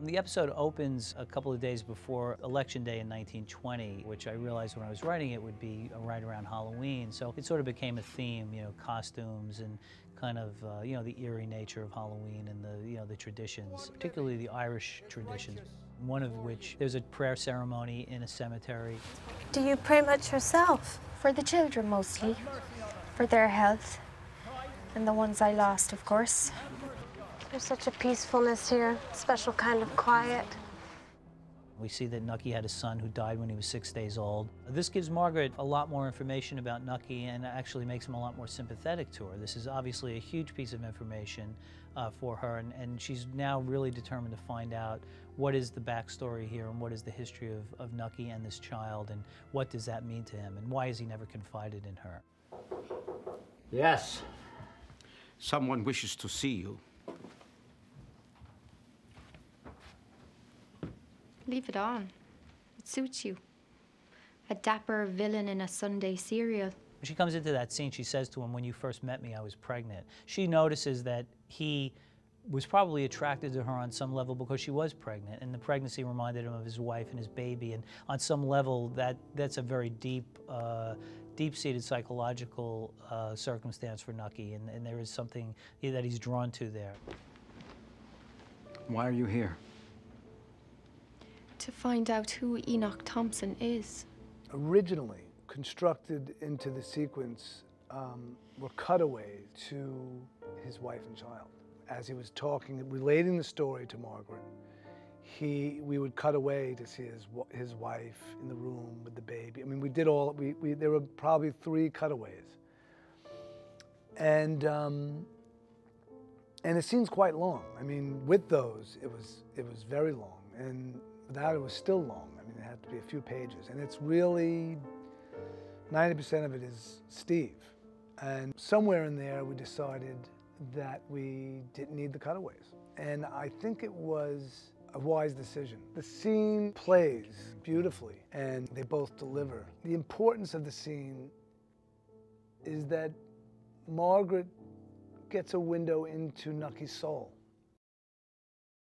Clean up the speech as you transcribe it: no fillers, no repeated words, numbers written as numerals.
The episode opens a couple of days before Election Day in 1920, which I realized when I was writing it would be right around Halloween. So it sort of became a theme, costumes and kind of, the eerie nature of Halloween and the traditions, particularly the Irish traditions, one of which there's a prayer ceremony in a cemetery. Do you pray much yourself? For the children mostly, for their health, and the ones I lost, of course. There's such a peacefulness here, special kind of quiet. We see that Nucky had a son who died when he was 6 days old. This gives Margaret a lot more information about Nucky and actually makes him a lot more sympathetic to her. This is obviously a huge piece of information for her, and she's now really determined to find out what is the backstory here and what is the history of Nucky and this child, and what does that mean to him, and why has he never confided in her? Yes. Someone wishes to see you. Leave it on. It suits you. A dapper villain in a Sunday serial. When she comes into that scene, she says to him, "When you first met me, I was pregnant." She notices that he was probably attracted to her on some level because she was pregnant, and the pregnancy reminded him of his wife and his baby, and on some level that's a very deep-seated psychological circumstance for Nucky, and there is something that he's drawn to there. Why are you here? To find out who Enoch Thompson is. Originally constructed into the sequence were cutaways to his wife and child. As he was talking, relating the story to Margaret, we would cut away to see his wife in the room with the baby. I mean, we did all, there were probably 3 cutaways. And the scene's quite long. I mean, with those, it was very long. And without it was still long. I mean, it had to be a few pages. And it's really, 90% of it is Steve. And somewhere in there, we decided that we didn't need the cutaways. And I think it was a wise decision. The scene plays beautifully, and they both deliver. The importance of the scene is that Margaret gets a window into Nucky's soul.